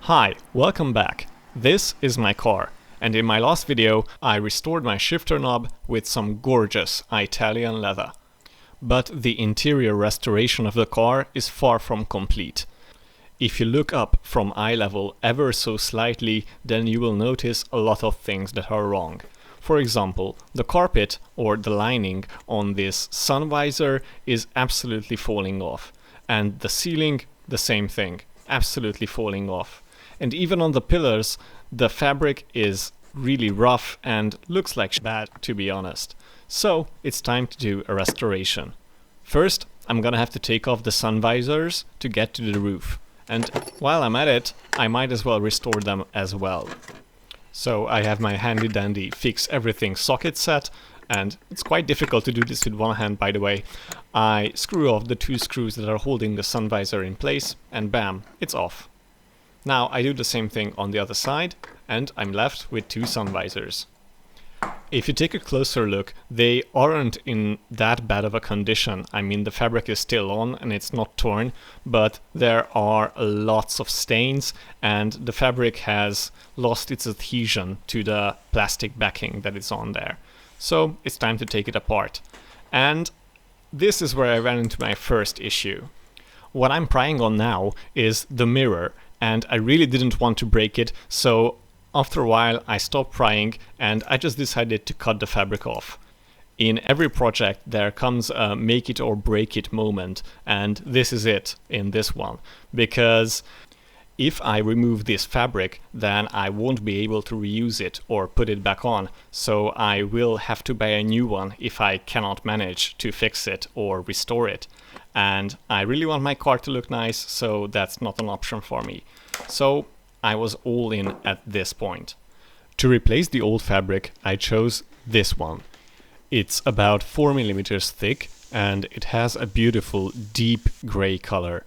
Hi, welcome back. This is my car, and in my last video I restored my shifter knob with some gorgeous Italian leather. But the interior restoration of the car is far from complete. If you look up from eye level ever so slightly, then you will notice a lot of things that are wrong. For example, the carpet or the lining on this sun visor is absolutely falling off, and the ceiling, the same thing, absolutely falling off. And even on the pillars, the fabric is really rough and looks like bad, to be honest. So it's time to do a restoration. First, I'm gonna have to take off the sun visors to get to the roof. And while I'm at it, I might as well restore them as well. So I have my handy dandy fix everything socket set, and it's quite difficult to do this with one hand, by the way. I screw off the two screws that are holding the sun visor in place, and bam, it's off. Now I do the same thing on the other side, and I'm left with two sun visors. If you take a closer look, they aren't in that bad of a condition. I mean, the fabric is still on and it's not torn, but there are lots of stains and the fabric has lost its adhesion to the plastic backing that is on there. So it's time to take it apart. And this is where I ran into my first issue. What I'm prying on now is the mirror, and I really didn't want to break it, so after a while I stopped prying and I just decided to cut the fabric off. In every project there comes a make it or break it moment, and this is it in this one, because if I remove this fabric then I won't be able to reuse it or put it back on, so I will have to buy a new one if I cannot manage to fix it or restore it. And I really want my car to look nice, so that's not an option for me. So I was all in at this point. To replace the old fabric, I chose this one. It's about 4 mm thick and it has a beautiful deep gray color.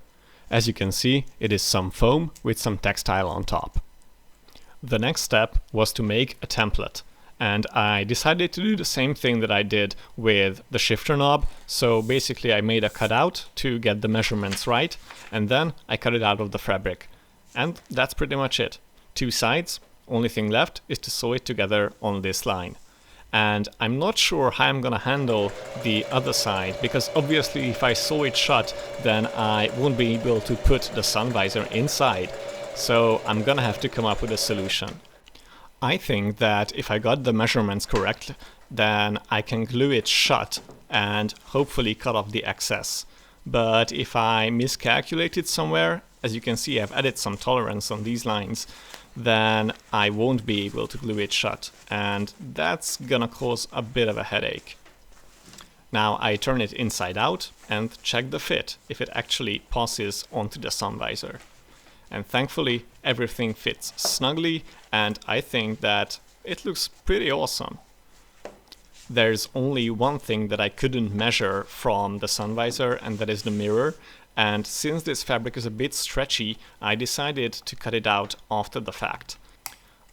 As you can see, it is some foam with some textile on top. The next step was to make a template. And I decided to do the same thing that I did with the shifter knob. So basically I made a cutout to get the measurements right, and then I cut it out of the fabric. And that's pretty much it. Two sides, only thing left is to sew it together on this line. And I'm not sure how I'm gonna handle the other side, because obviously if I sew it shut, then I won't be able to put the sun visor inside. So I'm gonna have to come up with a solution. I think that if I got the measurements correct, then I can glue it shut and hopefully cut off the excess. But if I miscalculate it somewhere, as you can see I've added some tolerance on these lines, then I won't be able to glue it shut, and that's gonna cause a bit of a headache. Now I turn it inside out and check the fit, if it actually passes onto the sun visor. And thankfully everything fits snugly, and I think that it looks pretty awesome. There's only one thing that I couldn't measure from the sun visor, and that is the mirror. And since this fabric is a bit stretchy, I decided to cut it out after the fact.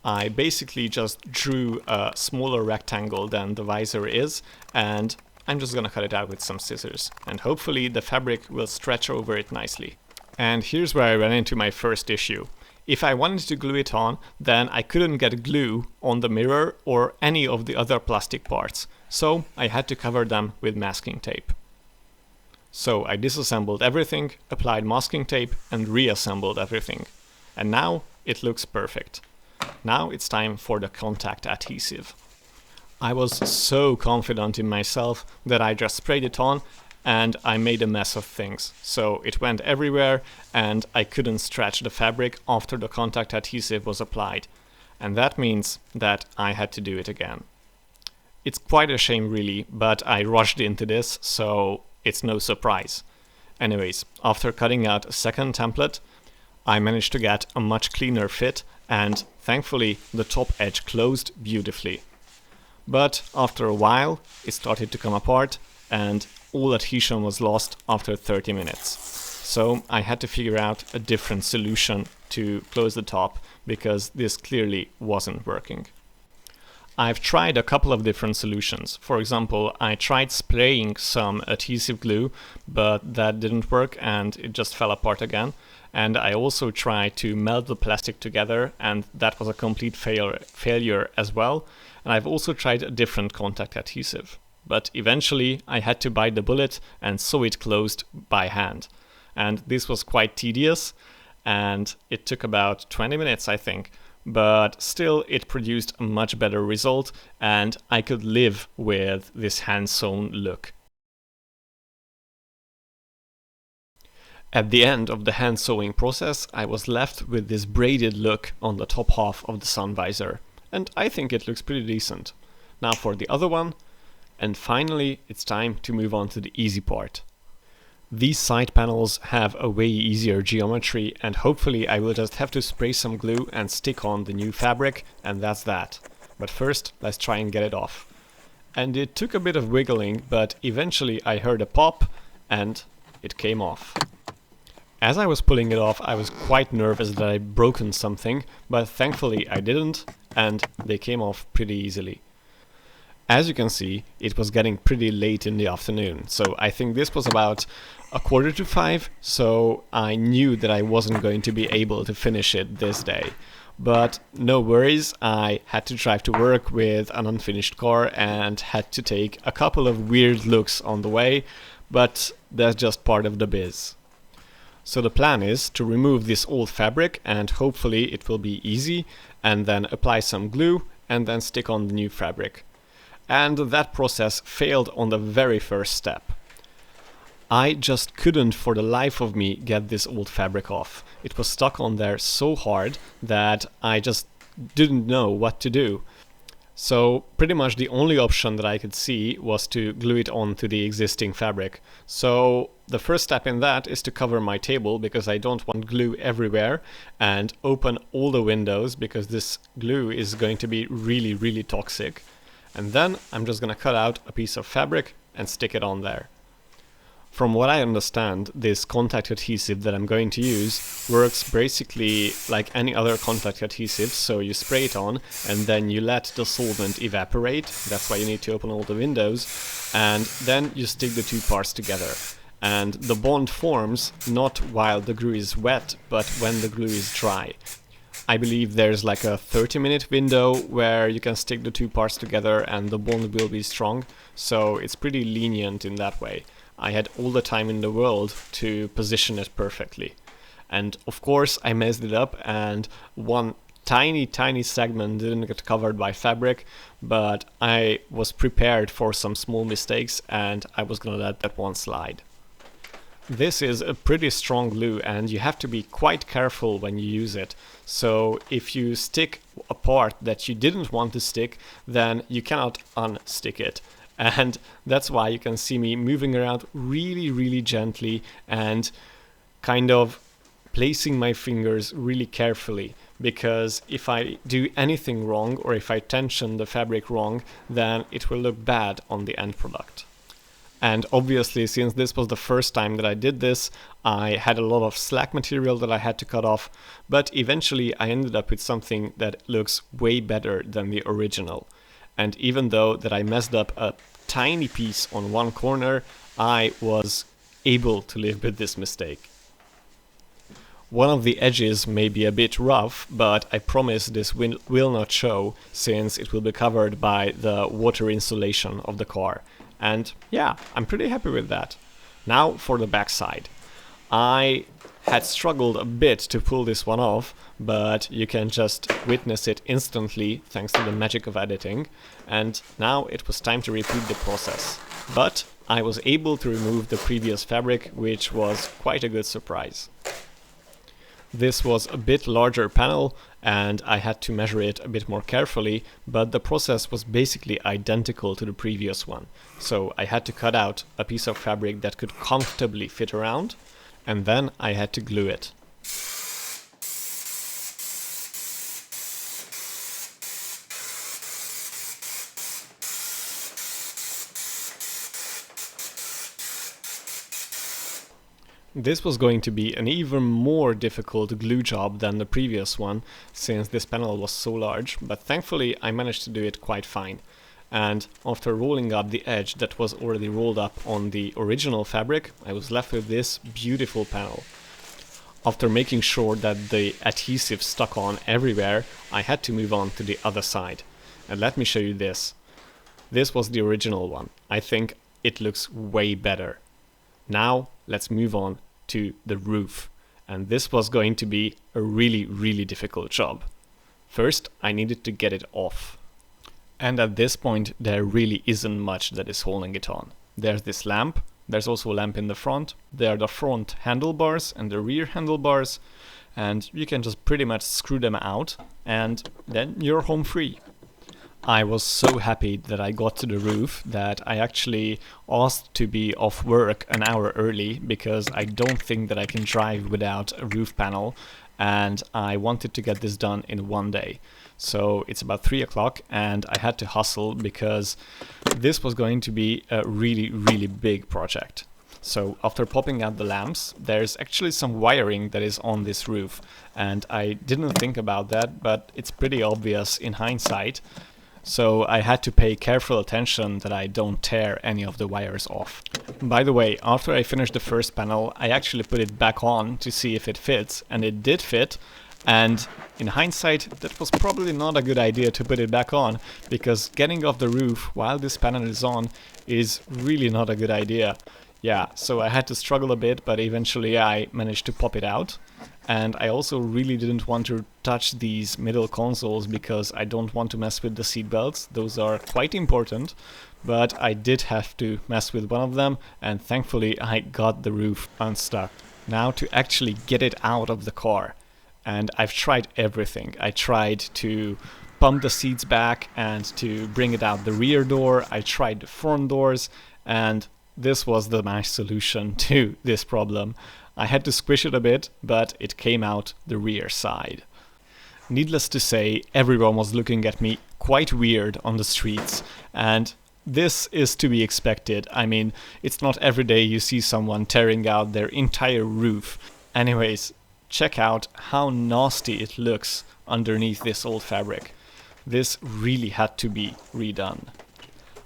I basically just drew a smaller rectangle than the visor is, and I'm just gonna cut it out with some scissors. And hopefully the fabric will stretch over it nicely. And here's where I ran into my first issue. If I wanted to glue it on, then I couldn't get glue on the mirror or any of the other plastic parts, so I had to cover them with masking tape. So I disassembled everything, applied masking tape and reassembled everything. And now it looks perfect. Now it's time for the contact adhesive. I was so confident in myself that I just sprayed it on and I made a mess of things. So it went everywhere and I couldn't stretch the fabric after the contact adhesive was applied. And that means that I had to do it again. It's quite a shame really, but I rushed into this, so it's no surprise. Anyways, after cutting out a second template, I managed to get a much cleaner fit, and thankfully the top edge closed beautifully. But after a while, it started to come apart and all adhesion was lost after 30 minutes. So I had to figure out a different solution to close the top, because this clearly wasn't working. I've tried a couple of different solutions. For example, I tried spraying some adhesive glue, but that didn't work and it just fell apart again. and I also tried to melt the plastic together, and that was a complete failure as well. And I've also tried a different contact adhesive, but eventually I had to bite the bullet and sew it closed by hand. And this was quite tedious, and it took about 20 minutes, I think. But still, it produced a much better result, and I could live with this hand-sewn look. At the end of the hand sewing process, I was left with this braided look on the top half of the sun visor, and I think it looks pretty decent. Now for the other one, and finally it's time to move on to the easy part. These side panels have a way easier geometry, and hopefully I will just have to spray some glue and stick on the new fabric, and that's that. But first, let's try and get it off. And it took a bit of wiggling, but eventually I heard a pop and it came off. As I was pulling it off, I was quite nervous that I'd broken something, but thankfully I didn't, and they came off pretty easily. As you can see, it was getting pretty late in the afternoon, so I think this was about 4:45, so I knew that I wasn't going to be able to finish it this day. But no worries, I had to drive to work with an unfinished car and had to take a couple of weird looks on the way, but that's just part of the biz. So the plan is to remove this old fabric, and hopefully it will be easy, and then apply some glue and then stick on the new fabric. And that process failed on the very first step. I just couldn't for the life of me get this old fabric off. It was stuck on there so hard that I just didn't know what to do. So pretty much the only option that I could see was to glue it onto the existing fabric. So the first step in that is to cover my table, because I don't want glue everywhere, and open all the windows because this glue is going to be really toxic. And then I'm just gonna cut out a piece of fabric and stick it on there. From what I understand, this contact adhesive that I'm going to use works basically like any other contact adhesive, so you spray it on and then you let the solvent evaporate. That's why you need to open all the windows, and then you stick the two parts together. And the bond forms not while the glue is wet, but when the glue is dry. I believe there's like a 30-minute window where you can stick the two parts together and the bond will be strong, so it's pretty lenient in that way. I had all the time in the world to position it perfectly. And of course I messed it up, and one tiny segment didn't get covered by fabric, but I was prepared for some small mistakes and I was gonna let that one slide. This is a pretty strong glue and you have to be quite careful when you use it. So if you stick a part that you didn't want to stick, then you cannot unstick it. And that's why you can see me moving around really gently and kind of placing my fingers really carefully, because if I do anything wrong or if I tension the fabric wrong, then it will look bad on the end product. And obviously, since this was the first time that I did this, I had a lot of slack material that I had to cut off, but eventually I ended up with something that looks way better than the original. And even though that I messed up a tiny piece on one corner, I was able to live with this mistake. One of the edges may be a bit rough, but I promise this will not show, since it will be covered by the water insulation of the car. And yeah, I'm pretty happy with that. Now for the backside. I had struggled a bit to pull this one off, but you can just witness it instantly thanks to the magic of editing. And now it was time to repeat the process. But I was able to remove the previous fabric, which was quite a good surprise. This was a bit larger panel and I had to measure it a bit more carefully, but the process was basically identical to the previous one. So I had to cut out a piece of fabric that could comfortably fit around, and then I had to glue it. This was going to be an even more difficult glue job than the previous one, since this panel was so large, but thankfully I managed to do it quite fine. And after rolling up the edge that was already rolled up on the original fabric, I was left with this beautiful panel. After making sure that the adhesive stuck on everywhere, I had to move on to the other side. And let me show you this. This was the original one. I think it looks way better. Now let's move on to the roof. And this was going to be a really difficult job. First, I needed to get it off. And at this point, there really isn't much that is holding it on. There's this lamp. There's also a lamp in the front. There are the front handlebars and the rear handlebars. And you can just pretty much screw them out and then you're home free. I was so happy that I got to the roof that I actually asked to be off work an hour early because I don't think that I can drive without a roof panel, and I wanted to get this done in one day. So it's about 3 o'clock and I had to hustle because this was going to be a really big project. So after popping out the lamps, there's actually some wiring that is on this roof, and I didn't think about that, but it's pretty obvious in hindsight. So I had to pay careful attention that I don't tear any of the wires off. By the way, after I finished the first panel, I actually put it back on to see if it fits, and it did fit. And in hindsight, that was probably not a good idea to put it back on, because getting off the roof while this panel is on is really not a good idea. Yeah, so I had to struggle a bit, but eventually I managed to pop it out. And I also really didn't want to touch these middle consoles because I don't want to mess with the seat belts. Those are quite important, but I did have to mess with one of them, and thankfully I got the roof unstuck. Now to actually get it out of the car. And I've tried everything. I tried to pump the seats back and to bring it out the rear door. I tried the front doors, and this was my solution to this problem. I had to squish it a bit, but it came out the rear side. Needless to say, everyone was looking at me quite weird on the streets, and this is to be expected. I mean, it's not every day you see someone tearing out their entire roof. Anyways, check out how nasty it looks underneath this old fabric. This really had to be redone.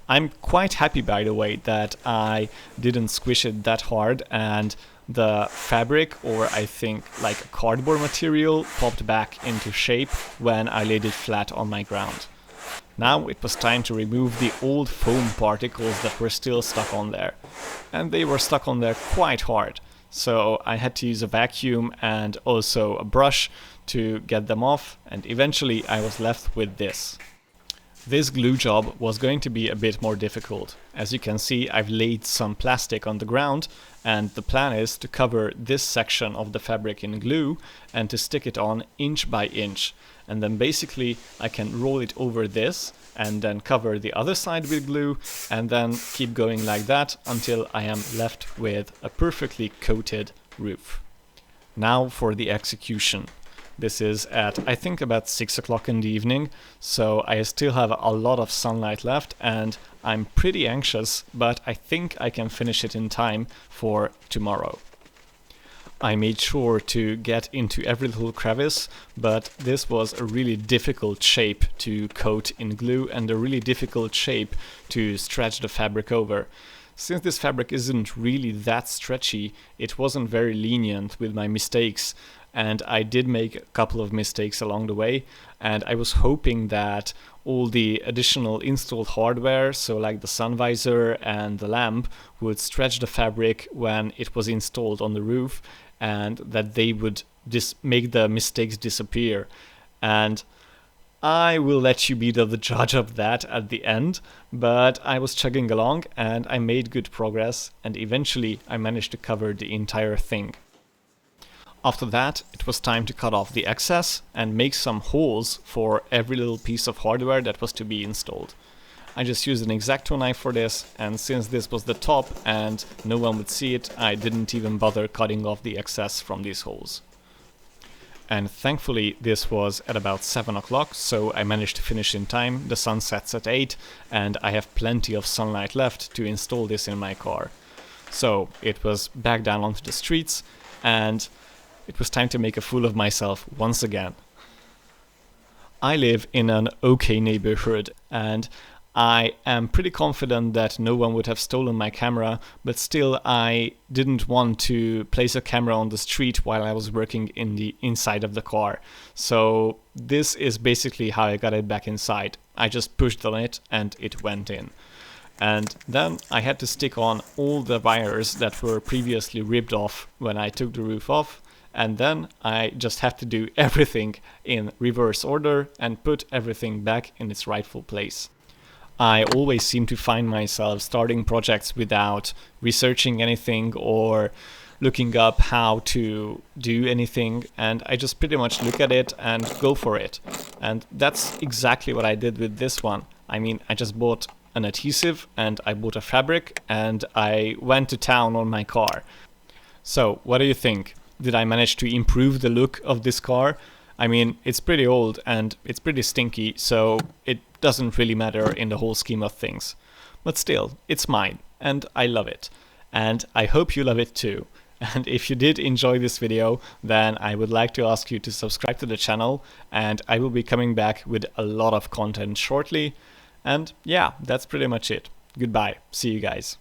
I'm quite happy, by the way, that I didn't squish it that hard and the fabric, or I think like a cardboard material, popped back into shape when I laid it flat on my ground. Now it was time to remove the old foam particles that were still stuck on there. And they were stuck on there quite hard. So I had to use a vacuum and also a brush to get them off, and eventually I was left with this. This glue job was going to be a bit more difficult. As you can see, I've laid some plastic on the ground, and the plan is to cover this section of the fabric in glue and to stick it on inch by inch. And then basically I can roll it over this and then cover the other side with glue and then keep going like that until I am left with a perfectly coated roof. Now for the execution. This is at, I think, about 6 o'clock in the evening, so I still have a lot of sunlight left and I'm pretty anxious, but I think I can finish it in time for tomorrow. I made sure to get into every little crevice, but this was a really difficult shape to coat in glue and a really difficult shape to stretch the fabric over. Since this fabric isn't really that stretchy, it wasn't very lenient with my mistakes, and I did make a couple of mistakes along the way, and I was hoping that all the additional installed hardware, so like the sun visor and the lamp, would stretch the fabric when it was installed on the roof, and that they would make the mistakes disappear. And I will let you be the judge of that at the end, but I was chugging along and I made good progress, and eventually I managed to cover the entire thing. After that, it was time to cut off the excess and make some holes for every little piece of hardware that was to be installed. I just used an X-Acto knife for this, and since this was the top and no one would see it, I didn't even bother cutting off the excess from these holes. And thankfully this was at about 7 o'clock, so I managed to finish in time. The sun sets at 8 and I have plenty of sunlight left to install this in my car. So it was back down onto the streets, and it was time to make a fool of myself once again. I live in an okay neighborhood, and I am pretty confident that no one would have stolen my camera, but still I didn't want to place a camera on the street while I was working in the inside of the car. So this is basically how I got it back inside. I just pushed on it and it went in. And then I had to stick on all the wires that were previously ripped off when I took the roof off. And then I just have to do everything in reverse order and put everything back in its rightful place. I always seem to find myself starting projects without researching anything or looking up how to do anything, and I just pretty much look at it and go for it. And that's exactly what I did with this one. I mean, I just bought an adhesive and I bought a fabric and I went to town on my car. So, what do you think? Did I manage to improve the look of this car? I mean, it's pretty old and it's pretty stinky, so it doesn't really matter in the whole scheme of things. But still, it's mine, and I love it. And I hope you love it too. And if you did enjoy this video, then I would like to ask you to subscribe to the channel, and I will be coming back with a lot of content shortly. And yeah, that's pretty much it. Goodbye. See you guys.